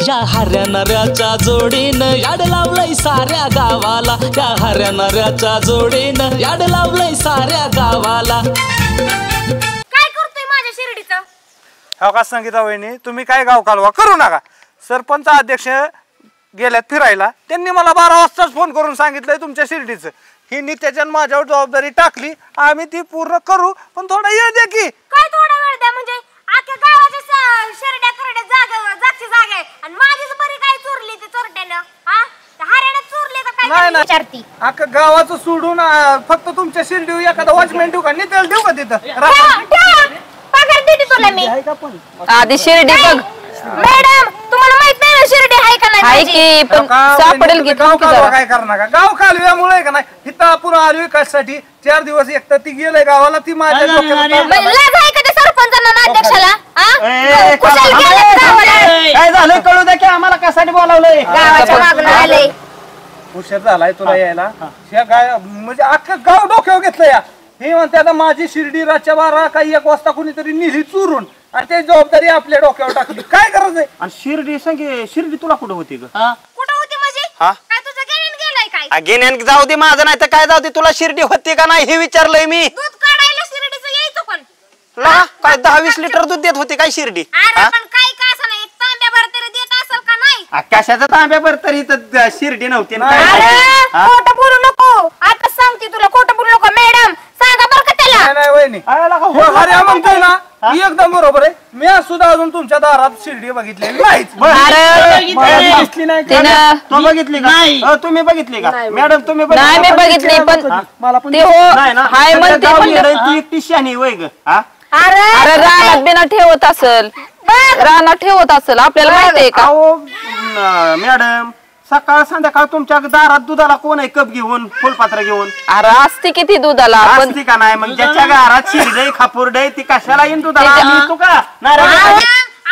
या हऱ्या नऱ्याच्या जोडीनं याड लावलंय साऱ्या गावाला, या हऱ्या नऱ्याच्या जोडीनं याड लावलंय साऱ्या गावाला. काय करतोय माझ्या शिर्डीचं? हो का संगीता वहिनी, तुम्ही काय गाव कालवा करू नका. सरपंच अध्यक्ष गेल्यात फिरायला, त्यांनी मला 12 वाजताच फोन करून सांगितलंय तुमच्या शिर्डीचं. ही नित्याच्या माझ्यावर जबाबदारी टाकली, आम्ही ती पूर्ण करू, पण थोडा वेळ द्या की. काय थोडा वेळ द्या म्हणजे? अख्ख्या गावाच्या शिर्ड्या करड्या जागची जागा आहे आणि माझीच बरी काय चोरली ते चोरट्यानं? हा, हऱ्यानं चोरले का काय विचारती? अख्खा गावाचं सोडून फक्त तुमच्या शिर्डी एखादा वॉचमॅन देऊ का, नित्याला देऊ का तिथं? पगार देते तुला मी. आधी शिर्डी बघ मॅडम, तुम्हाला माहित नाही ना शिर्डी आहे का नाही? आहे की, पण सापडेल की. गाव कालवा काय करणार का? गाव कालव्यामुळे का नाही इथं आपण आलोय कशासाठी? 4 दिवस एक तर ती गेलंय गावाला, ती माझ्या लाज आहे का त्या सरपंचांना ना अध्यक्षाला? काय झालंय कळू द्या की आम्हाला कशासाठी बोलावलंय? गावाच्या मागणं आले. उशीर झालाय तुला यायला. म्हणजे अख्खं गाव डोक्यावर घेतलं या. हे म्हणते आता माझी शिर्डी रातच्या 12 काही 1 वाजता कुणीतरी निधी चोरून आणि ते जबाबदारी आपल्या डोक्यावर टाकली. काय गरज आहे? आणि शिर्डी तुला कुठं होती ग? कुठं होती म्हणजे? काय तुझं गेल्यान गेलाय काय? गेल्यान जाऊ दे, माझं नाही तर काय जाऊ दे, तुला शिर्डी होती का नाही हे विचारलंय मी. दूध काढायला शिर्डीचं यायचं पण काय 10-20 लिटर दूध देत होती काय शिर्डी? अरे पण काय का असं नाही, तांब्याभर तरी देत असेल का नाही? कशाचा तांब्याभर तरी तर शिर्डी नव्हती ना. अरे खोटं बोलू नको, आता सांगते तुला, खोटं बोलू नको. मॅडम सांगा बरं का त्याला. नाही वहिनी, हऱ्या म्हणतोय ना एकदम बरोबर आहे. मी सुद्धा अजून तुमच्या दारात शिर्डी बघितलेली नाहीच. दिसली नाही का? तू बघितली का? तुम्ही बघितली का मॅडम? तुम्ही नाही मी बघितली, पण मला पण ते हो हाय म्हणते ती एकटी शानी वय ग. अरे रानात बिना ठेवत असल, रानात ठेवत असल, आपल्याला माहितीये का? मॅडम सकाळ संध्याकाळ तुमच्या दारात दुधाला कोण आहे कप घेऊन, फुलपात्र घेऊन? अरे असते किती दुधाला आपण असती का नाही? मग ज्याच्या घरात शिरडे खापुरडे ती कशाला येईन दुधाला? तू का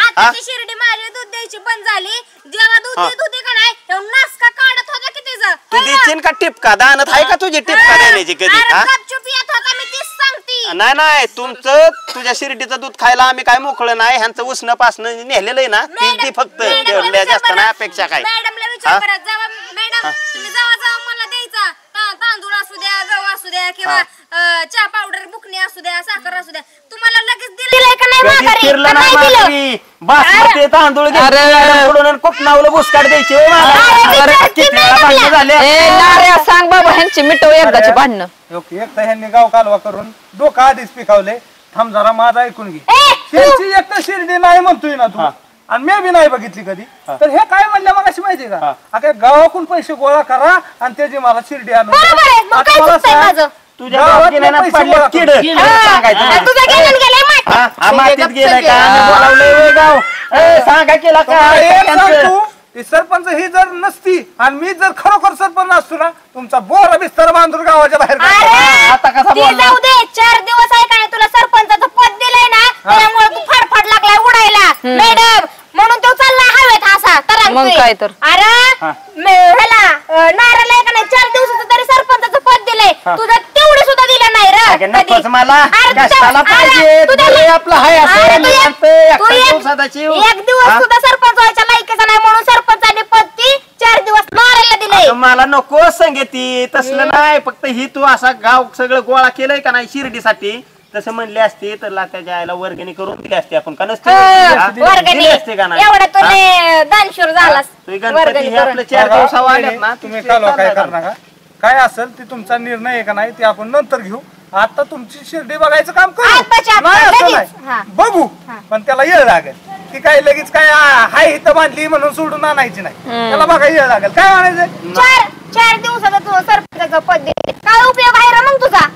आता शिर्डी माझी दूध द्यायची बंद झाली. जेव्हा दूध देत होती का नाही तेव्हा नासका काढत होता की तिचं. तू देशील का टिपका? दानत आहे का तुझी टिपका देण्याची कधी? गपचूप येत होता, मी तीच सांगते. नाही तुमचं तुझ्या शिर्डीचं दूध खायला आम्ही काय मोकळं नाही. ह्यांचं उसणं पासणं नेलेलं आहे ना, ती फक्त जास्त नाही अपेक्षा काय. मॅडमला विचार करा, जेव्हा मॅडम तुम्ही जेव्हा मला द्यायचा तांदूळ असू द्या, गहू असू द्या किंवा चहा पावडर, बुकणी असू द्या, साखर असू द्या, तुम्हाला लगेच दिलंय का नाही माघारी? बासमती तांदूळ घेऊन कोकणावलं बुसकाट द्यायचे. सांग बाबा ह्यांची मिटव एकदाची भांडणं. एक तर ह्यांनी गाव कालवा करून डोकं आधीच पिकावले. थांब जरा माझं ऐकून घे. त्यांची एक तर शिर्डी नाही म्हणतोय ना तू, आणि मी बी नाही बघितली कधी. तर हे काय म्हणलं मग अशी माहितीये का? आता गावाकडून पैसे गोळा करा आणि त्याची मला शिर्डी आणून तुझ्या मातीत गेलाय का? बोलावलंय गाव सांगा केला का? सरपंच ही जर नसती आणि मी जर खरोखर सरपंच असतो ना, तुमचा बोरा बिस्तर बांधून गावाच्या बाहेर. आता कसा जाऊ दे, 4 दिवस आहे का तुला सरपंचाचं पद दिलंय ना, त्यामुळे तू फाडफाड लागलाय उडायला मॅडम. म्हणून तो चालला हवेत असा तर. मग काय तर? अरे ह्याला नारायला आहे का नाही, 4 दिवसाचं तरी सरपंचाचं पद दिलंय, तुझं तेवढे सुद्धा दिलं नाही रे. मला कशाला पाहिजे? आपलं हाय असं 1 दिवस सुद्धा सरपंच व्हायच्या लायकीचा नाही, म्हणून सरपंचाने पद 4 दिवस नारायला दिलंय. मला नको सांगेती तसलं नाही. फक्त ही तू असा गाव सगळं गोळा केलंय का नाही शिर्डीसाठी, तसं म्हणले असते तर त्याच्या आईला वर्गणी करून दिली असते आपण का? नसते असते का नाही? एवढा तुला दानशूर झालास. गणपती हे आपलं 4 दिवसावर आल्यात ना. तुम्ही कालवा काय करणार का? काय असेल ते तुमचा निर्णय आहे का नाही ते आपण नंतर घेऊ. आता तुमची शिर्डी बघायचं काम करू नाही असं नाही, बघू, पण त्याला येळ लागेल. ती काय लगेच काय हाय इथं बांधली म्हणून सोडून आणायची नाही, त्याला बघायला येळ लागेल. काय म्हणायचं? 4 दिवसाचं तुझं सरपंचाचं पद दिले, काय उपयोग आहे रे मग तुझा?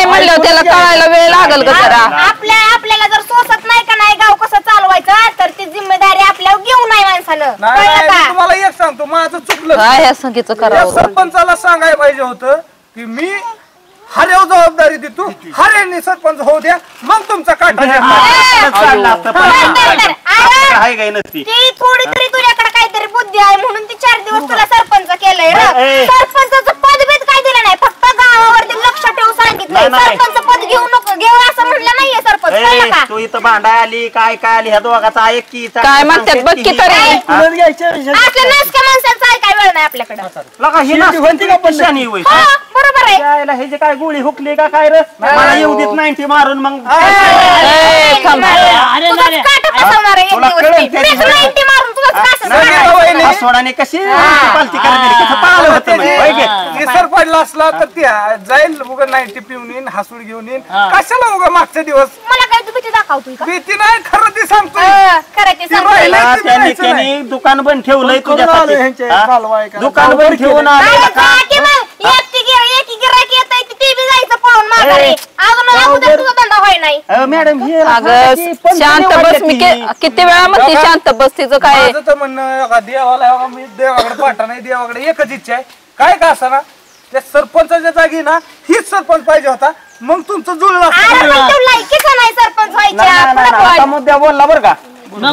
म्हणलं त्याला कळायला वेळ लागल का जरा? आपल्याला जर सोसत नाही का नाही गाव कसं चालवायचं, तर ती जिम्मेदारी आपल्यावर घेऊ नाही माणसानं. तुम्हाला एक सांगतो, माझं चुकलं. काय सांगितलं करावं? सरपंचाला सांगायला पाहिजे होतं की मी हऱ्यावर जबाबदारी देतो, हऱ्यांनी सरपंच होऊ द्या, मग तुमचा काटा थोडी तरी तुझ्याकडे काहीतरी बुद्धी आहे म्हणून ती 4 दिवस तुला सरपंच केलंय. सरपंचाचं पद बीत काय दिलं नाही, फक्त गावावरती लक्ष ठेवून सांगितलंय सरपंच पद घेऊ नको, घेऊ असं म्हणलं नाहीये सरपंच. कळलं का? तू इथं भांडा आली काय काय आली ह्या दोघाचा ऐक की काय म्हणतात बघ की तरी. असल्या नासक्या माणसांचा काय वेळ नाही आपल्याकडे ही नासवंती का पण शानी होय हा, बरोबर आहे. यायला हे जे काय गोळी हुकली का काय रे मला येऊ देत 90 मारून मग ए, थांब. तुझंच काटं फसवणार आहे एक तुला दिवस कळेल ती. त्याची मीच 90 मारून तुझंच कासं सोडाने कशी पालती करणार कसं पाहिलं होतं मी होय की? विसर पडला असला तर ते जाईल उगा 90 पिऊन येईन हसूड घेऊन येईन कशाला उगा मागच्या दिवस मला काय तू भीती दाखवतोय का? भीती नाही खरं ती सांगतो करायची ती राहिलं. हा, ते त्यांनी जायचं त्यांनी दुकान बंद ठेवलंय तुझ्यासाठी हा? दुकान बंद ठेवून आले का मॅडम हे अगं शांत बस मी किती वेळा म्हणते शांत बस तिचं काय माझं तर म्हणणं बघा, देवाला बघा, मी देवाकडे पाठा नाही देवाकडे एकच इच्छा आहे काय का असं ना त्या सरपंचाच्या जागी ना हीच सरपंच पाहिजे होता मग तुमचं जुळलं सरपंच आता मुद्दा बोलला बरं का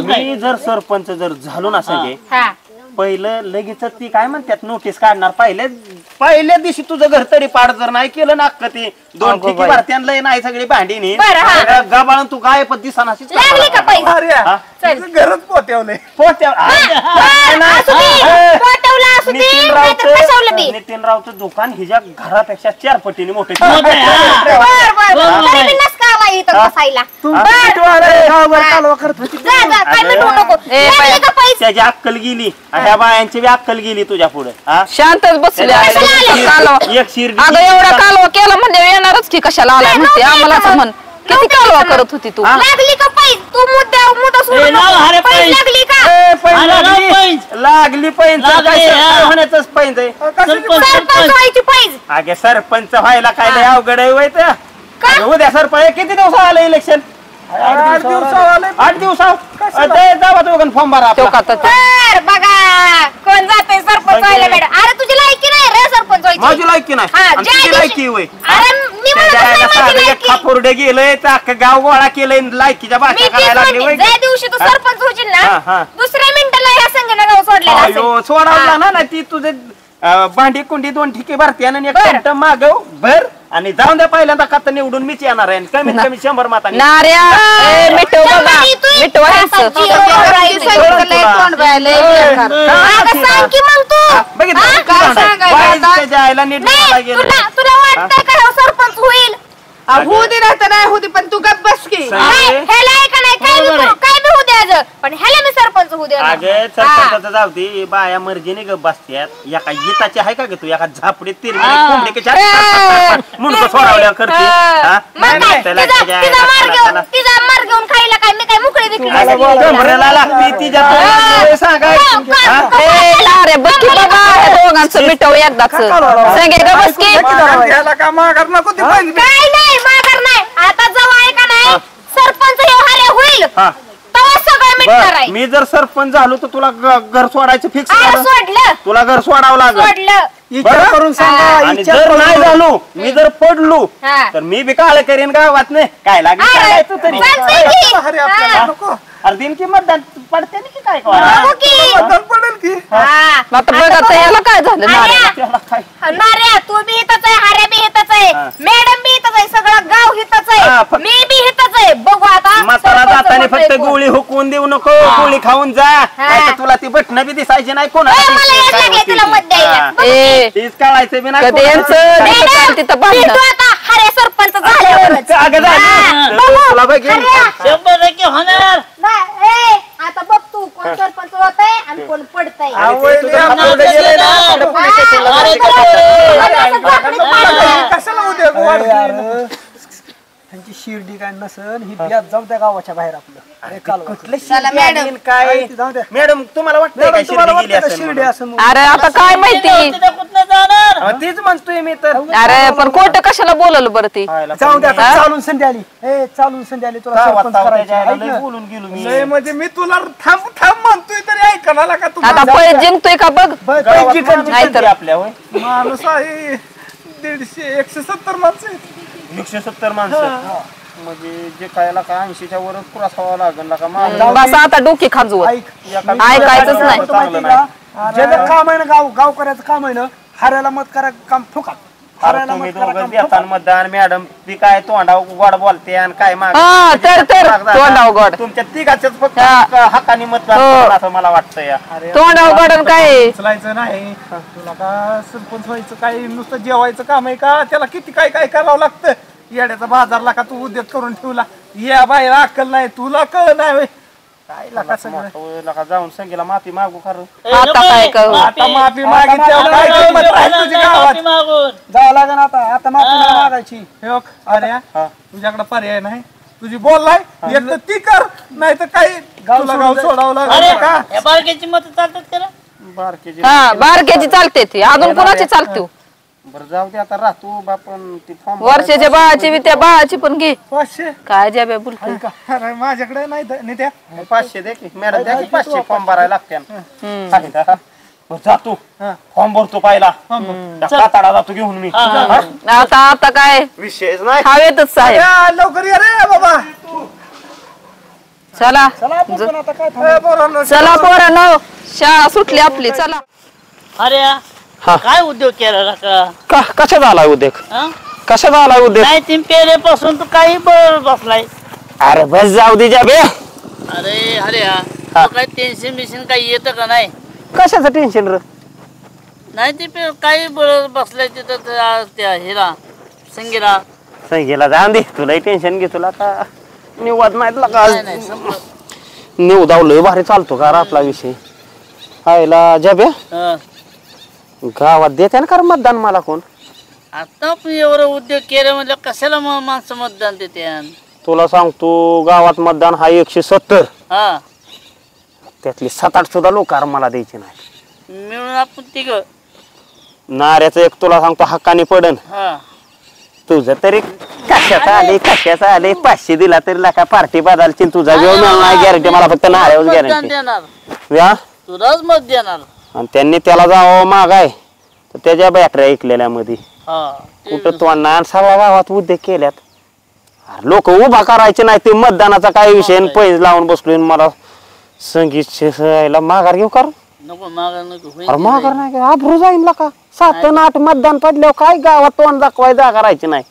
मी जर सरपंच जर झालो ना सगळे पहिलं लगेच ती काय म्हणतात नोटीस काढणार पहिल्या दिवशी तुझं घर तरी पाड जर नाही केलं ना अख्खं ते दोन ठिकी भरत्यांना नाही सगळी भांडी गबाळून तू काय पण दिसाना घरच पोत्यावलंय नितीन रावचं दुकान हिच्या घरापेक्षा 4 पटीने मोठे त्याची अक्कल गेली ह्या बायांची बी अक्कल गेली तुझ्या पुढे शांतच बसले एक शिर्डी अगं एवढा कालवा केला म्हणजे येणारच की कशाला आलाय म्हणते आम्हाला असं म्हण किती कालवा करत होती तू लागली का पैस तू मुद्दा सोडून लागली का लागली पैंच होण्याच पैंच आहे सरपंच व्हायची पैस अगे सरपंच व्हायला काय लय अवघड आहे व्हायचं उद्या सरपंच किती दिवस आलं इलेक्शन 8 दिवसावाले 8 दिवसात जावा तू फॉर्म भरा बघा कोण जाते सरपंच व्हायला मॅडम अरे तुझी लायकी नाही रे सरपंच व्हायची माझी लायकी नाही लायकी होय अरे मी म्हणत खापुर्डे गेलंय अख्खं गाव गोळा केलंय लायकीच्या भाषा करायला लागली होय ज्या दिवशी तू सरपंच होशील ना दुसऱ्या मिनिटाला ह्या संघाला गाव सोडलेला अयो सोडावला ना ती तुझे भांडी कुंडी 2 ठिके भरते आणि एक घंटा मागव भर आणि जाऊन द्या पहिल्यांदा खाता निवडून मीच येणार आहे कमीत कमी 100 मातांनी नार्या मिठव बघा मिठवायचं जायला नीट तुला वाटतंय का सरपंच होईल होऊ दे नाही होऊ दे पण तू गप बस की ह्याला ऐका नाही काय बी होऊ द्यायचं पण ह्याला मी सरपंच होऊ द्या अगे सरपंचाचं जाऊ दे बाया मर्जीने गप बसत्यात एका गीताची आहे का ग तू एका झापडीत तिरमिरी कोंबडी मुंडक सोडावल्या करते तिचा मार घेऊन खायला काय मी काय मुकळे विकली लागते तिच्या नारे बघ की बाबा ह्या दोघांचं मिठव एकदाच सांगे ग बस की त्याला का माघार नको ती पाहिजे काय नाही माघार नाही आता जवळ आहे का नाही सरपंच हे हाले होईल तेव्हा सगळं मिटणार आहे मी जर सरपंच झालो तर तुला घर सोडायचं फिक्स सोडलं तुला घर सोडावं लागलं सोडलं विचार करून सांगा आणि जर नाही झालो मी जर पडलो तर मी बी काळ करेन गावात नाही काय लागेल तू तरी अरे आपल्याला नको अरे दिन की मतदान पडते ना की काय मतदान पडेल की आता बघा तर याला काय झालं नारे नाऱ्या तू बी हितच आहे हाऱ्या बी हितच आहे मॅडम बी हितच आहे सगळं गाव हितच आहे मी बी हितच आहे बघू आता म्हातारा जाताना फक्त गोळी हुकवून देऊ नको गोळी खाऊन जा नाहीतर तुला ती बटणं बी दिसायची नाही कोणाला तुला मत द्यायला तीच काढायचं बी कधी यांचं तिथं बांधलं आता हारे सरपंच झाल्यावरच तुला बघ 100% होणार आता बघ तू कोण सरपंच होत आहे आणि कोण पडतय कशाला उद्या त्यांची शिर्डी काय नसन ही बियात जाऊ द्या गावाच्या बाहेर आपलं काय मॅडम तुम्हाला वाटतंय काय शिर्डी असेल अरे आता काय माहिती तीच म्हणतोय मी तर अरे पण कोर्ट कशाला बोलवलं बरं ती जाऊ द्या चालून संधी आली चालून संधी आली तुला सरपंच करायचं बोलून गेलो मी नाही म्हणजे मी तुला थांब थांब म्हणतोय तरी ऐकणार का तू आता पै जिंकतोय का बघ नाही तर आपल्या होय माणूस आहे 170 माणसं आहेत 170 माणसं म्हणजे जे कायला का 80च्या वरच पुरा व्हावं लागेल का बस आता डोकी खाजवत ऐकायचंच नाही ज्याचं काम आहे ना गाव करायचं काम आहे ना हाऱ्याला मत करायचं काम फुका अरे तुम्ही दोघं देताना मतदान मॅडम ती काय तोंडाव गोड बोलते आणि काय माग हा तर तोंडाव गोड तुमच्या तिघाच्याच फक्त हक्कानी मतदान असं मला वाटतं या. तोंडाव गोड काय उचलायचं नाही तुला का सरपंच व्हायचं काय नुसतं जेवायचं काम आहे का त्याला किती काय काय करावं लागतं येड्याचा बाजारला का तू उद्योग करून ठेवला या बाहेर अक्कल नाही तुला कळ नाही काय लाका सगळं लका जाऊन संगीला माफी मागू खरं आता काय करू आता माफी मागितल्यावर काय किंमत आहे तुझी गावात जावं लागेल आता माफी नाही मागायची हे बघ, अरे तुझ्याकडे पर्याय नाही तुझी बोललाय एक तर ती कर नाही तर काही तुला गाव सोडावं लागेल का बारक्याची मत चालतात त्याला बारकेजी हा बारक्याची चालते ती अजून कोणाची चालते बरं जाऊ दे आता राहतो बापन ती फॉर्म वर्षाच्या बाळाची बी त्या बाळाची पण घे 500 काय ज्या बोलते अरे माझ्याकडे नाही नित्या 500 दे की मॅडम द्या की 500 फॉर्म भरायला लागते जातो फॉर्म भरतो पाहिला काताडा जातो घेऊन मी आता काय विषयच नाही हवेतच साहेब लवकर ये रे बाबा चला आता काय पोरांनो चला पोरांनो शाळा सुटली आपली चला अरे काय उद्योग केला का कशाचा आलाय उद्योग कशाचा आलाय उद्योग नाही तीन पेरेपासून तू काही बसलाय अरे बस जाऊ दे जाबे अरे अरे काय टेन्शन बिन्शन काही येतं का नाही कशाचं टेन्शन रे नाही ते काही बसलाय तिथं त्या हिरा संगीला संगीला जाऊन दे तुलाही टेन्शन घे तुला का निवाद माहितला का नाही संपलं निवदाव लय भारी चालतो का आपला विषय आयला जाबे गावात देते ना कर मतदान मला कोण आता पण एवढं उद्योग केले म्हणजे कशाला माणसं मतदान देते तुला सांगतो गावात मतदान हा 170 हा त्यातली 7-8 सुद्धा लोक मला द्यायचे नाही मिळून आपण तिघ नाऱ्याचं एक तुला सांगतो हक्काने पडन हा तुझं तरी कशाचं आले 500 दिला तरी लाका पार्टी बदलची तुझा घेऊन नाही गॅरंटी मला फक्त नाऱ्यावर गॅरंटी देणार या तुलाच मत देणार आणि त्यांनी त्याला जावं मागाय तर त्याच्या बॅटऱ्या ऐकलेल्या मध्ये कुठं तोंडा सगळ्या गावात उद्योग केल्यात लोक उभा करायचे नाही ते मतदानाचा काय विषय पैज लावून बसलोय मला संगीत माघार घेऊ कर नको माघार नको अरे माघार नाही का आभरू जाईन का 7-8 मतदान पडल्यावर काय गावात तोंड दाखवाय जागा राहायची नाही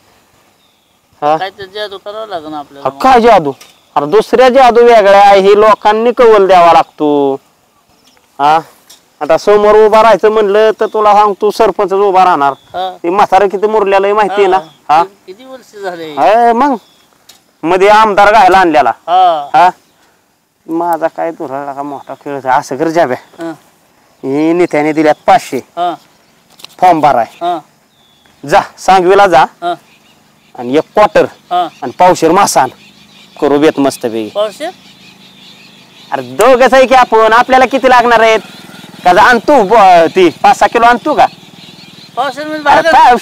काय तर जादू करावं लागेल आपल्याला काय जादू अरे दुसऱ्या जादू वेगळ्या हे लोकांनी कवल द्यावा लागतो हा आता समोर उभा राहायचं म्हणलं तर तुला सांगतो सरपंच उभा राहणार ते म्हातारं किती मुरल्याला माहिती ना हा किती वर्ष झाले मग मध्ये आमदार घायला आणलेला हा माझा काय तुला का मोठा खेळ असं कर जाब्या हे नेत्याने दिल्यात 500 फॉर्म भराय जा सांगवीला जा आणि 1 क्वार्टर आणि पावशेर मासान करू बेत मस्त पैकी अरे दोघच आहे की आपण आपल्याला किती लागणार आहेत का आणतो ती 5-6 किलो आणतो का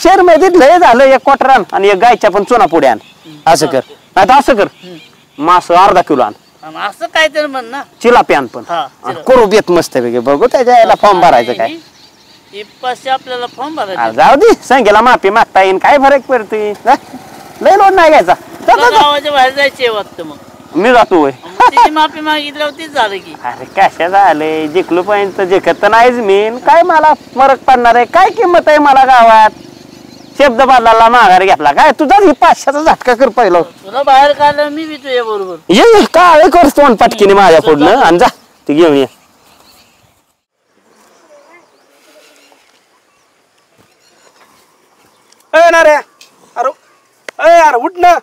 शेर मध्ये लय झालं 1 क्वार्टर आण आणि 1 गायच्या पण चुना पुढे आण असं कर नाही तर असं कर मास अर्धा किलो आण असं काय तर म्हण ना चिलापी आण पण करू बेत मस्त पैकी बघू त्याच्या याला फॉर्म भरायचं काय 500 आपल्याला फॉर्म भरायचा जाऊ दे संख्येला माफी मागता येईन काय फरक पडतोय लय लोड नाही घ्यायचा गावाच्या बाहेर जायचे वाटतं मग मी जातो माफी मागितल्यावर तीच झालं की अरे कशा झालंय जिंकलो पाहिजे तर जिंकत तर नाहीच मी काय मला फरक पडणार आहे काय किंमत आहे मला गावात शब्द बदलाला माघार घेतला काय तुझाच ही 500चा झटका कर पहिलं तुला बाहेर काढलं मी बी तुझ्या बरोबर ये काय करतो तोंड पटकीने माझ्या पुढलं आणि जा ते घेऊन ये अरे उठ ना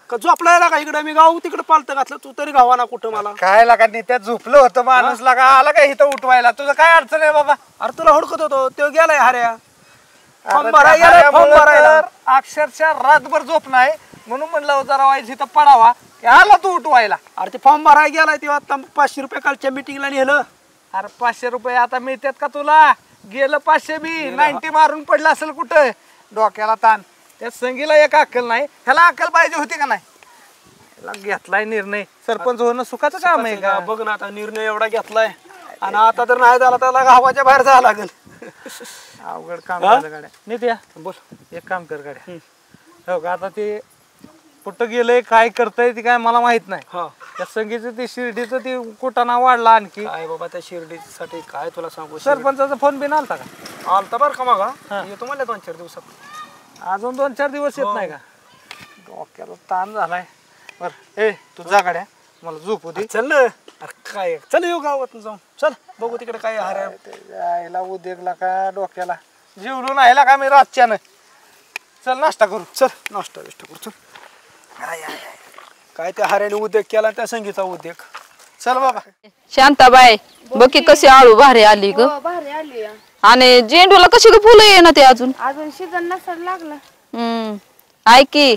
का झोपलाय ना का इकडे मी गाव तिकडे पालत घातलं तू तरी गावाना कुठं मला काय लागा त्यात झोपलं होतं माणूस लागा आला का इथं उठवायला तुझं काय अडचण आहे बाबा अरे तुला हुडकत होतो तो गेलाय हऱ्या अक्षरशः रातभर झोप नाही म्हणून म्हणलं जरा वाईज इथं पडावा आला तू उठवायला अरे ते फॉर्म भरायला गेलाय तेव्हा आता 500 रुपये कालच्या मिटिंगला नेलं अरे 500 रुपये आता मिळतात का तुला गेलं 500 बी 90 मारून पडलं असेल कुठं डोक्याला ताण त्या संगीला एक अक्कल नाही ह्याला अक्कल पाहिजे होती का नाही ह्याला घेतलाय निर्णय सरपंच होणं सुखाचं काम आहे का बघ ना आता निर्णय एवढा घेतलाय आणि आता तर नाही झाला त्याला गावाच्या बाहेर जावं लागेल अवघड काम झालं गाड्या नित्या बोल एक काम कर गाड्या हो का आता ते कुठं गेलंय काय करतय ते काय मला माहित नाही त्या संगीचं ते शिर्डीचं ते कुटाणा वाढला आणखी काय बाबा त्या शिर्डीसाठी काय तुला सांगू सरपंचाचा फोन बिन आलता का आलता बरं का मग येतो म्हणलं 2-4 दिवसात. अजून 2-4 दिवस येत नाही का? डोक्याला ताण झालाय. बर ए तू जा गाड्या मला झोपू दे. चल ना. अरे काय चल येऊ गावात जाऊन. चल बघू तिकडे काय आईला उद्योगला का डोक्याला जेवलो नाही का मी रातच्यानं. चल नाश्ता करू. चल नाश्ता बिष्टा करू चल. काय त्या हाऱ्याने उद्योग केला त्या संगीचा उद्योग. चल बाबा. शांताबाई बघ की कशी आळू भारी आली ग. भारी आली आणि झेंडूला कशी ग फुलं ये ना ते अजून. अजून सीझन नसलं लागलं. ऐक की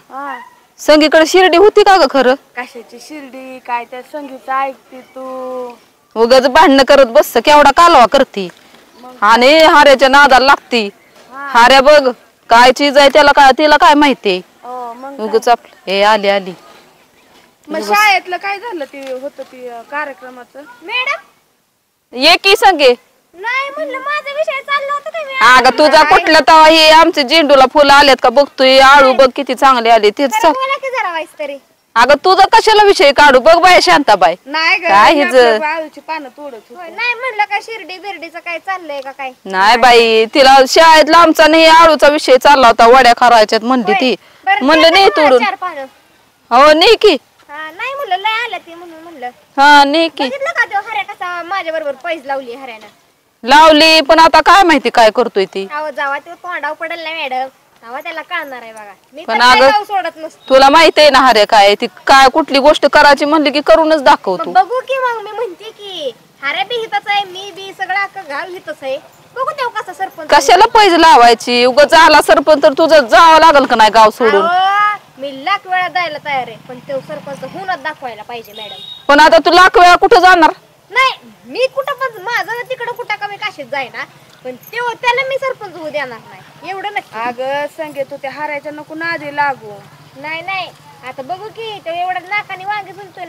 संगीकडे शिर्डी होती का ग खरं. कशाची शिर्डी काय त्या संगीचं ऐकते तू. उगाच भांडणं करत बसत केवढा कालवा करती आणि हाऱ्याच्या नादाला लागती. हाऱ्या बघ काय चीज आहे त्याला काय तिला काय माहितीये. उगाच आपलं हे आली मग शाळेतलं काय झालं ते होतं ते कार्यक्रमाचं मॅडम. ये की संगे. नाही म्हणलं माझा विषय चालला होता का. अगं तुझा कुठला तवा हे आमच्या झेंडूला फुलं आलेत का बघतोय. आळू बघ किती चांगले आले तेच. बोला की जरा वाईस तरी. अगं तुझा कशाला विषय काढू बघ बाय शांताबाई. नाही काय हिज आळूची पानं तोडत नाही म्हणलं का शिर्डी बिर्डीचं काय चाललंय का काय. नाही बाई तिला शाळेतला आमचा नाही आळूचा विषय चालला होता वड्या करायच्यात म्हणली ती. म्हणलं नाही तोडून. हो नाही की. नाही म्हणलं लय आल्या ती म्हणून म्हणलं. हा नाही की. बघितलं का तो हऱ्या कसा माझ्या बरोबर पैज लावली हऱ्यानं. लावली पण आता काय माहिती काय करतोय ती. अहो जावा ते तोंडाव पडेल ना मॅडम तेव्हा त्याला कळणार आहे बघा. मी पण तर अगं, काय जाऊ सोडत नसतो. तुला माहित आहे ना हरे काय ती काय कुठली गोष्ट करायची म्हणली की करूनच दाखवतो. मग बघू की मग मी म्हणते की हऱ्या बी हितच आहे मी बी सगळं अख्खं गाव हितच आहे. बघू तेव्हा कसा सरपंच. कशाला पैज लावायची उगाच आला सरपंच तर तुझं जावं लागल का नाही गाव सोडून. अहो, मी लाख वेळा जायला तयार आहे पण तो सरपंच हुनच दाखवायला पाहिजे मॅडम. पण आता तू लाख वेळा कुठं जाणार. नाही मी कुठं पण माझं तिकडं कुठं कमी काशीत जाईना पण त्याला मी सरपंच होऊ देणार नाही एवढं नक्की. अगं संगे तू त्या हारायच्या नको नादी लागू. नाही आता बघू की तो एवढा नाकाने वांगे म्हणतोय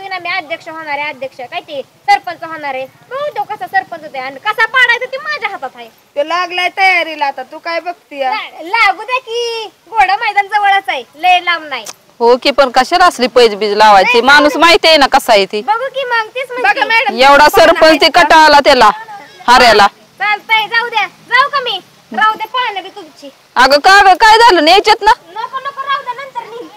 ना मी अध्यक्ष होणार आहे. अध्यक्ष काय ते सरपंच होणार आहे. बघू तो कसा सरपंच होते आणि कसा पाडायचा ते माझ्या हातात आहे. ते लागलाय तयारीला आता तू काय बघती. लागू द्या की घोडा मैदान जवळच आहे लय लांब नाही. हो की पण कशाला असली पैज बीज लावायची माणूस माहिती आहे ना कसा आहे ती. बघू की मग तेच म्हणते. मॅडम एवढा सरपंच ते कटाळला त्याला हाऱ्याला. चालतंय जाऊ द्या जाऊ का मी राहू दे पाहणं बी तुमची. अगं का काय झालं न्यायच्यात ना. नको राहू द्या नंतर नी.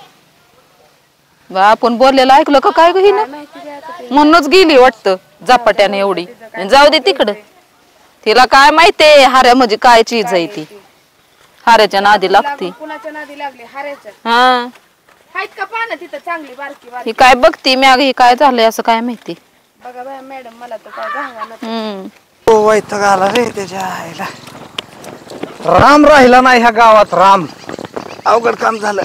आपण बोललेलं ऐकलं का काय गही ना म्हणूनच गेली वाटतं झपाट्याने एवढी. जाऊ दे तिकडं तिला काय माहितीये हाऱ्या म्हणजे काय चीज आहे ती. हाऱ्याच्या नादी लागती. कुणाच्या नादी लागली हारायच्या. हा आहेत का पानं तिथं चांगली बारकी ही काय बघती मॅग ही काय झालंय असं काय माहिती. बघा बाय मॅडम मला तर काय गावाला. वैताग आला रे त्याच्या आईला. राम राहिला नाही ह्या गावात. राम अवघड काम झालं.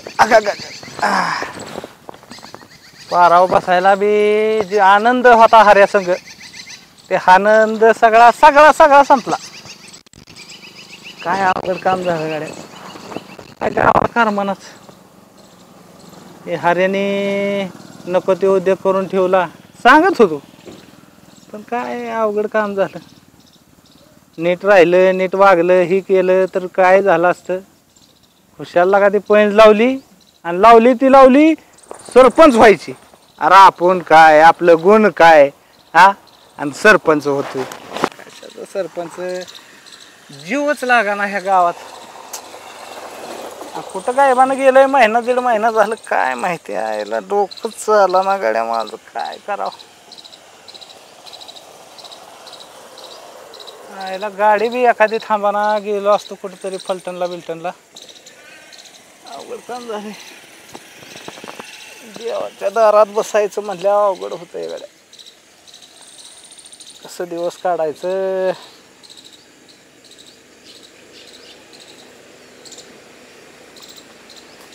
पाराव बसायला बी जे आनंद होता हऱ्या संग ते आनंद सगळा संपला. काय अवघड काम झालं गाड्या. काय गावा करमानच. हे हऱ्याने नको ते उद्योग करून ठेवला सांगत होतो पण काय अवघड काम झालं. नीट राहिलं नीट वागलं ही केलं तर काय झालं असतं. खुशाला का ती पैंज लावली आणि लावली सरपंच व्हायची. अरे आपण काय आपलं गुण काय हा आणि सरपंच होतो. कशाचं सरपंच जीवच लागा ना ह्या गावात. कुठं गायबानं गेलंय महिना दीड महिना झालं काय माहिती आहे. डोकंच चालला ना गाड्या माझं काय करावं. याला गाडी बी एखादी थांबाना गेलो असतो कुठेतरी फलटणला बिलटणला. अवघड काम झाले. देवाच्या दारात बसायचं म्हटल्यावर अवघड होतंय गाड्या. कसं दिवस काढायचं.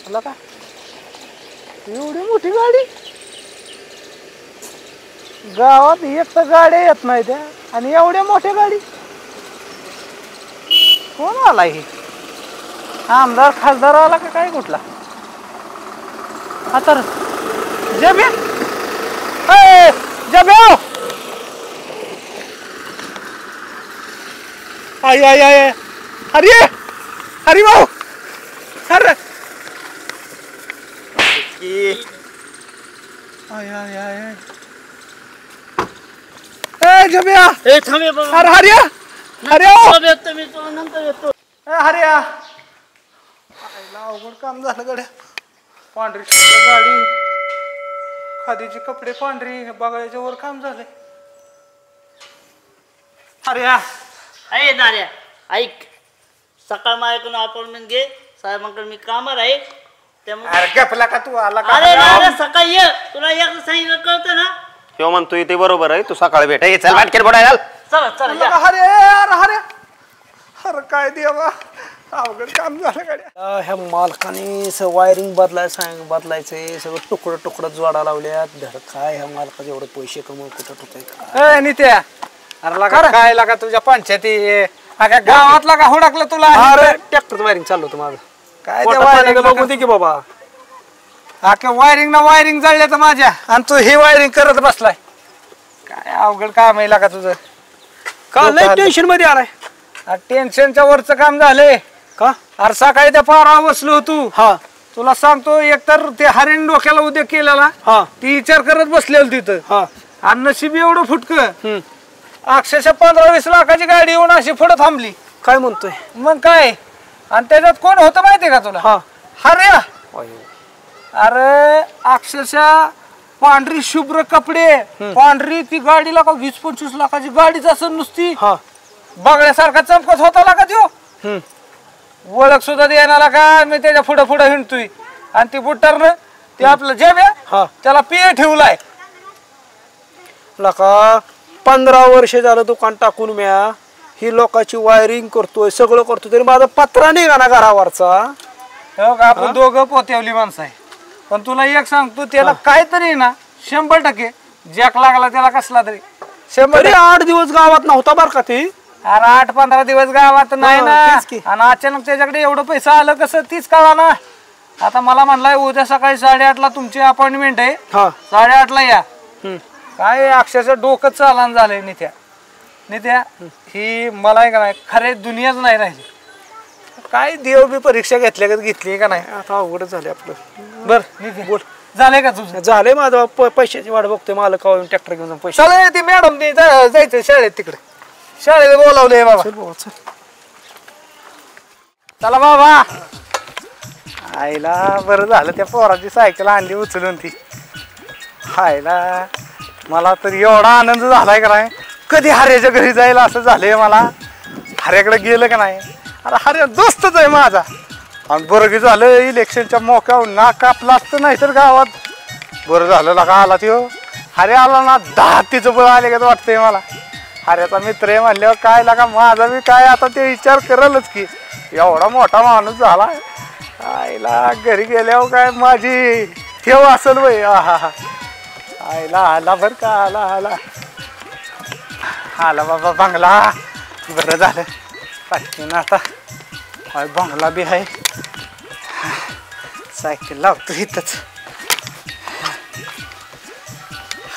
मला का एवढी मोठी गाडी गावात एक तर गाड्या येत नाही त्या आणि एवढ्या मोठ्या गाडी कोण आला. हे आमदार खासदार आला का काय कुठला. हा तर जब्या आई अरे भाऊ अरे जब्या ए थांबे बाबा. अरे हरिया अरे ओ! येतो मी तुला नंतर येतो. अरे अवघड काम झालं गड्या. पांढरी गाडी, खादीचे कपडे पांढरी, बघायच्या वर काम झालंय. अरे अरे दार्या ऐक, सकाळ माझ्याकडून अपॉइंटमेंट घे, साहेबांकडे मी कामावर आहे त्यामुळे. अरे गपला का तू आला का? अरे सकाळी ये, तुला एकदा सांगितलं कळतं ना. किंवा म्हणतोय ते बरोबर आहे, तू सकाळी भेटाय चल बाटकेट बोलायला. चला चला या. अरे अरे अरे काय देवा, अवघड काम झालं गाड्या. ह्या मालकाने वायरिंग बदलायचंय, सगळं तुकडं तुकडं जोडा लावल्यात. काय ह्या मालकाचे एवढे पैसे कमवून कुठं होतंय? नित्या, अरे लगा काय लागा तुझ्या पंचायती अगं गावातला का हुडकलं तुला? अरे ट्रॅक्टर वायरिंग चालू होतं माझं. काय बघू दे की बाबा. वायरिंग ना वायरिंग जळले तर माझ्या, आणि तू हे वायरिंग करत बसलाय. काय अवघड काम आहे लागा तुझं. का लय टेन्शन मध्ये आलाय? टेन्शनच्या वरचं काम झालंय का? अरे सकाळी त्या पारावर बसलो होतो. हा तुला सांगतो, एकतर ते हरिण डोक्याला उद्योग केलेला, हा ती विचार करत बसलेलं तिथं. हा आणि नशीब एवढं फुटकं, अक्षरशः 15-20 लाखाची गाडी येऊन अशी पुढे थांबली. काय म्हणतोय? मग काय, आणि त्याच्यात कोण होतं माहितीये का तुला? हा हर्या. अरे अक्षरशः पांढरी शुभ्र कपडे, पांढरी ती गाडीला का 20-25 लाखाची गाडीच असं नुसती हा बघण्यासारखा चमकत होता का त्यो. ओळख सुद्धा देणार का? मी त्याच्या पुढे पुढे हिंडतोय, आणि ती बुट्टरनं ते आपलं जेब्या हा त्याला पिये ठेवलाय. लका 15 वर्ष झालं दुकान टाकून म्या ही लोकांची वायरिंग करतोय, सगळं करतोय, तरी माझा पत्रा निघा ना घरावरचा. आपण दोघं पोत्यावली माणसं आहे, पण तुला एक सांगतो, त्याला काहीतरी ना 100% जॅक लागला त्याला कसला तरी. 100. 8 दिवस गावात नव्हता बर का ती. अरे 8-15 दिवस गावात नाही ना, आणि अचानक त्याच्याकडे एवढं पैसा आलं कसं तीच कळा ना. आता मला म्हणलाय उद्या सकाळी 8:30ला तुमची अपॉइंटमेंट आहे, 8:30ला या. काय अक्षरशः डोकं चालन झालंय नित्या. ही मला का नाही खरे दुनियाच नाही राहिली. काय देव बी परीक्षा घेतली का नाही. आता अवघड झाले आपलं. बर नित्या बोल, झालंय का तुझं? झालंय माझं. पैशाची वाट बघतोय, मालक ट्रॅक्टर घेऊन पैसे. चला ती मॅडम जायचं शाळेत, तिकडे शाळेत बोलावलंय बाबा. चला बाबा. आईला बरं झालं त्या पोराची सायकल आणली उचलून ती. आईला मला तर एवढा आनंद झालाय का नाही, कधी हर्याच्या घरी जायला असं झालंय मला. हर्याकडे गेलं का नाही, अरे हर्या दोस्तच आहे माझा. आणि बरं की झालं इलेक्शनच्या मोक्यावर ना कापला असतं, नाही तर गावात बरं झालं लागा आला त्यो. हर्या आला ना 10 तिचं बळ आले का वाटतंय मला. हर्याचा मित्र आहे म्हणल्यावर काय लागा माझा बी काय आता ते विचार करलच की एवढा मोठा माणूस झाला. आईला घरी गेल्यावर काय माझी ठेव असेल बाई. आईला आला बर का, आला बाबा बंगला. बरं झालं पाठीनं आता बंगला बी आहे. सायकल लावतो इथंच,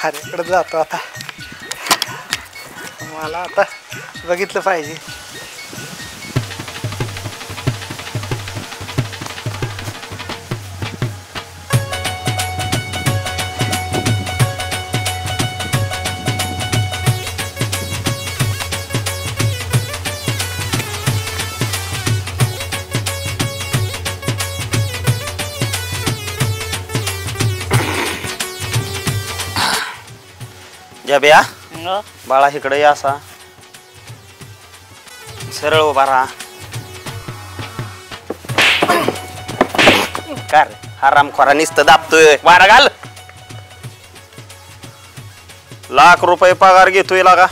हऱ्याकडे जातो आता. मला आता बघितलं पाहिजे. जब्या बाळा इकडे या, असा सरळ उभा राहा. काय रे हरामखोरा नुसतं दाबतोय, वारा घाल. लाख रुपये पगार घेतोय लागा.